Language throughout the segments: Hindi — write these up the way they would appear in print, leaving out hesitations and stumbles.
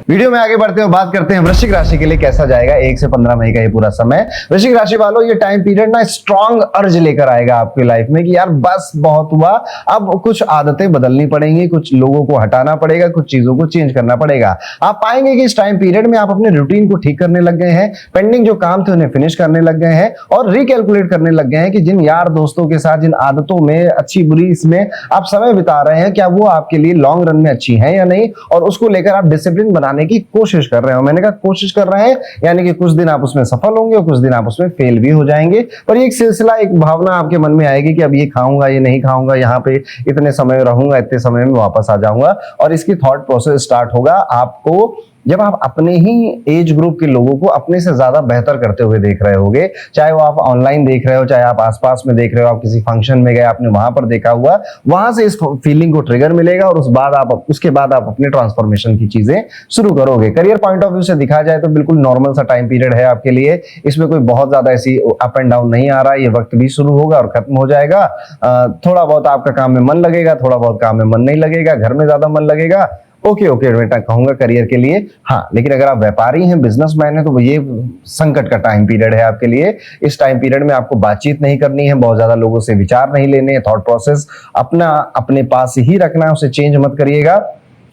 वीडियो में आगे बढ़ते हुए बात करते हैं वृश्चिक राशि के लिए कैसा जाएगा 1 से 15 मई का ये पूरा समय। वृश्चिक राशि वालों, ये टाइम पीरियड ना स्ट्रॉन्ग अर्ज लेकर आएगा आपकी लाइफ में कि यार बस बहुत हुआ, अब कुछ आदतें बदलनी पड़ेंगी, कुछ लोगों को हटाना पड़ेगा, कुछ चीजों को चेंज करना पड़ेगा। आप पाएंगे कि इस टाइम पीरियड में आप अपने रूटीन को ठीक करने लग गए हैं, पेंडिंग जो काम थे उन्हें फिनिश करने लग गए हैं और रिकैलकुलेट करने लग गए हैं कि जिन यार दोस्तों के साथ, जिन आदतों में अच्छी बुरी इसमें आप समय बिता रहे हैं, क्या वो आपके लिए लॉन्ग रन में अच्छी है या नहीं, और उसको लेकर आप डिसिप्लिन बनाने की कोशिश कर रहे हो। मैंने कहा कोशिश कर रहे हैं, यानी कि कुछ दिन आप उसमें सफल होंगे और कुछ दिन आप उसमें फेल भी हो जाएंगे, पर एक सिलसिला, एक भावना आपके मन में आएगी कि अब ये खाऊंगा, ये नहीं खाऊंगा, यहाँ पे इतने समय रहूंगा, इतने समय में वापस आ जाऊंगा, और इसकी थॉट प्रोसेस स्टार्ट होगा आपको जब आप अपने ही एज ग्रुप के लोगों को अपने से ज्यादा बेहतर करते हुए देख रहे होगे। चाहे वो आप ऑनलाइन देख रहे हो, चाहे आप आसपास में देख रहे हो, आप किसी फंक्शन में गए, आपने वहां पर देखा हुआ, वहां से इस फीलिंग को ट्रिगर मिलेगा और उसके बाद आप अपने ट्रांसफॉर्मेशन की चीजें शुरू करोगे। करियर पॉइंट ऑफ व्यू से दिखा जाए तो बिल्कुल नॉर्मल सा टाइम पीरियड है आपके लिए। इसमें कोई बहुत ज्यादा ऐसी अप एंड डाउन नहीं आ रहा है। ये वक्त भी शुरू होगा और खत्म हो जाएगा। थोड़ा बहुत आपका काम में मन लगेगा, थोड़ा बहुत काम में मन नहीं लगेगा, घर में ज्यादा मन लगेगा। ओके बेटा कहूंगा करियर के लिए। हाँ, लेकिन अगर आप व्यापारी हैं, बिजनेसमैन हैं, तो ये संकट का टाइम पीरियड है आपके लिए। इस टाइम पीरियड में आपको बातचीत नहीं करनी है, बहुत ज्यादा लोगों से विचार नहीं लेने हैं, थॉट प्रोसेस अपना अपने पास ही रखना है, उसे चेंज मत करिएगा।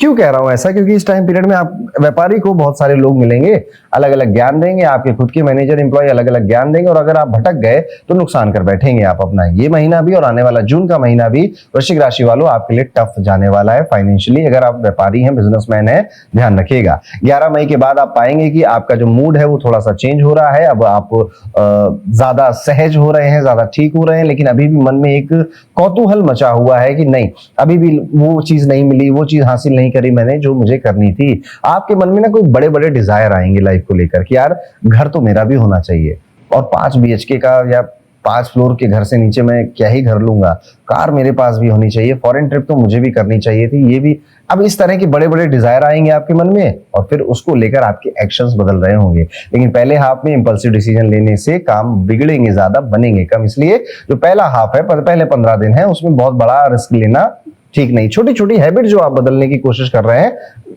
क्यों कह रहा हूं ऐसा? क्योंकि इस टाइम पीरियड में आप व्यापारी को बहुत सारे लोग मिलेंगे, अलग अलग ज्ञान देंगे, आपके खुद के मैनेजर एम्प्लॉय अलग अलग ज्ञान देंगे, और अगर आप भटक गए तो नुकसान कर बैठेंगे आप अपना। ये महीना भी और आने वाला जून का महीना भी वृश्चिक राशि वालों आपके लिए टफ जाने वाला है फाइनेंशियली। अगर आप व्यापारी हैं, बिजनेसमैन हैं, ध्यान रखिएगा। 11 मई के बाद आप पाएंगे कि आपका जो मूड है वो थोड़ा सा चेंज हो रहा है। अब आप ज्यादा सहज हो रहे हैं, ज्यादा ठीक हो रहे हैं, लेकिन अभी भी मन में एक कौतूहल मचा हुआ है कि नहीं, अभी भी वो चीज नहीं मिली, वो चीज हासिल नहीं करी मैंने जो मुझे करनी थी। आपके मन में ना कोई बड़े बड़े डिजायर आएंगे लाइफ को लेकर कि यार घर तो मेरा भी होना चाहिए, और 5 BHK का या 5 फ्लोर के घर से नीचे मैं क्या ही घर लूंगा, कार मेरे पास भी होनी चाहिए, फॉरेन ट्रिप तो मुझे भी करनी चाहिए थी, ये भी। अब इस तरह के बड़े बड़े डिजायर आएंगे आपके मन में और फिर उसको लेकर आपके एक्शंस बदल रहे होंगे। लेकिन पहले हाफ में इंपल्सिव डिसीजन लेने से काम बिगड़ेंगे ज्यादा, बनेंगे कम। इसलिए जो पहला हाफ है, पहले 15 दिन है, उसमें बहुत बड़ा रिस्क लेना ठीक नहीं। छोटी छोटी हैबिट जो आप बदलने की कोशिश कर रहे हैं,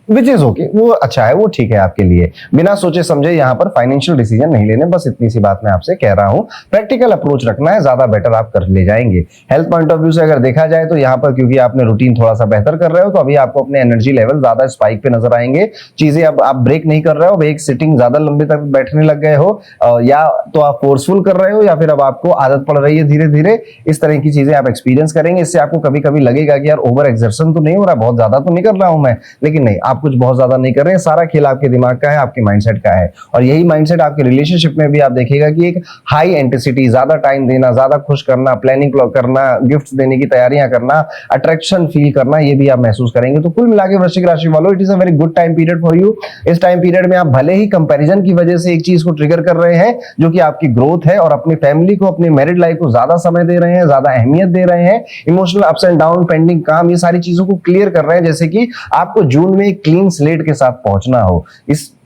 विच इज ओके, वो अच्छा है, वो ठीक है आपके लिए। बिना सोचे समझे यहाँ पर फाइनेंशियल डिसीजन नहीं लेने, बस इतनी सी बात मैं आपसे कह रहा हूं। प्रैक्टिकल अप्रोच रखना है, ज्यादा बेटर आप कर ले जाएंगे। हेल्थ पॉइंट ऑफ व्यू से अगर देखा जाए तो यहाँ पर क्योंकि आपने रूटीन थोड़ा सा बेहतर कर रहे हो, तो अभी आपको अपने एनर्जी लेवल ज्यादा स्पाइक पे नजर आएंगे। चीजें अब आप ब्रेक नहीं कर रहे हो, एक सिटिंग ज्यादा लंबे तक बैठने लग गए हो, या तो आप फोर्सफुल कर रहे हो या फिर अब आपको आदत पड़ रही है धीरे धीरे। इस तरह की चीजें आप एक्सपीरियंस करेंगे। इससे आपको कभी कभी लगेगा कि यार ओवर एक्सर्शन तो नहीं हो रहा, बहुत ज्यादा तो नहीं कर रहा हूं मैं, लेकिन नहीं, आप कुछ बहुत ज्यादा नहीं कर रहे हैं। सारा खेल आपके दिमाग का है, आपके माइंडसेट का है, और यही माइंडसेट आपके रिलेशनशिप में भी आप देखिएगा कि एक हाई एंटिसिटी, ज्यादा टाइम देना, ज्यादा खुश करना, प्लानिंग करना, गिफ्ट्स देने की तैयारियां करना, अट्रैक्शन फील करना, ये भी आप महसूस करेंगे। तो कुल मिला के वृश्चिक राशि वालों, it is a very good time period for you. इस टाइम पीरियड में आप भले ही कंपैरिजन की वजह से एक चीज को ट्रिगर कर रहे हैं जो कि आपकी ग्रोथ है, और अपनी फैमिली को, अपनी मैरिड लाइफ को ज्यादा समय दे रहे हैं, ज्यादा अहमियत दे रहे हैं। Emotional ups and down, pending काम, ये सारी चीजों को क्लियर कर रहे हैं, जैसे कि आपको जून में एक क्लीन स्लेट के साथ पहुंचना हो।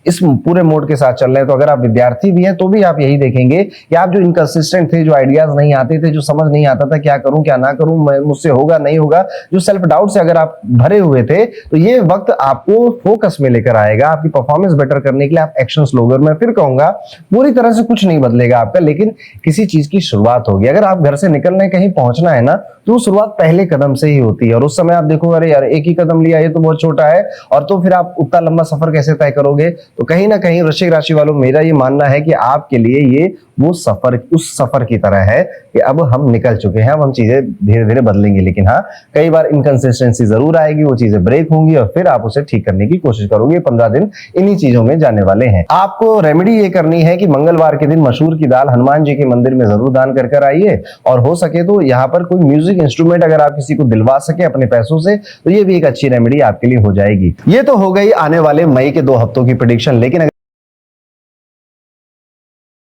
इस पूरे मोड के साथ चल रहे हैं। तो अगर आप विद्यार्थी भी हैं तो भी आप यही देखेंगे कि आप जो इनकंसिस्टेंट थे, जो आइडियाज नहीं आते थे, जो समझ नहीं आता था क्या करूं क्या ना करूं, मुझसे होगा नहीं होगा, जो सेल्फ डाउट से अगर आप भरे हुए थे, तो ये वक्त आपको फोकस में लेकर आएगा, आपकी परफॉर्मेंस बेटर करने के लिए आप एक्शंस लोगे। मैं फिर कहूंगा पूरी तरह से कुछ नहीं बदलेगा आपका, लेकिन किसी चीज की शुरुआत होगी। अगर आप घर से निकलना है, कहीं पहुंचना है ना, तो शुरुआत पहले कदम से ही होती है। और उस समय आप देखो, अरे यार एक ही कदम लिया, ये तो बहुत छोटा है, और तो फिर आप उतना लंबा सफर कैसे तय करोगे? तो कहीं ना कहीं वृश्चिक राशि वालों, मेरा ये मानना है कि आपके लिए ये वो सफर, उस सफर की तरह है कि अब हम निकल चुके हैं, अब हम चीजें धीरे धीरे बदलेंगे। लेकिन हाँ, कई बार इनकंसिस्टेंसी जरूर आएगी, वो चीजें ब्रेक होंगी और फिर आप उसे ठीक करने की कोशिश करोगे। 15 दिन इन्हीं चीजों में जाने वाले हैं। आपको रेमेडी ये करनी है कि मंगलवार के दिन मसूर की दाल हनुमान जी के मंदिर में जरूर दान कर आइए, और हो सके तो यहाँ पर कोई म्यूजिक इंस्ट्रूमेंट अगर आप किसी को दिलवा सके अपने पैसों से, तो ये भी एक अच्छी रेमेडी आपके लिए हो जाएगी। ये तो हो गई आने वाले मई के 2 हफ्तों की प्रेडिक्शन। लेकिन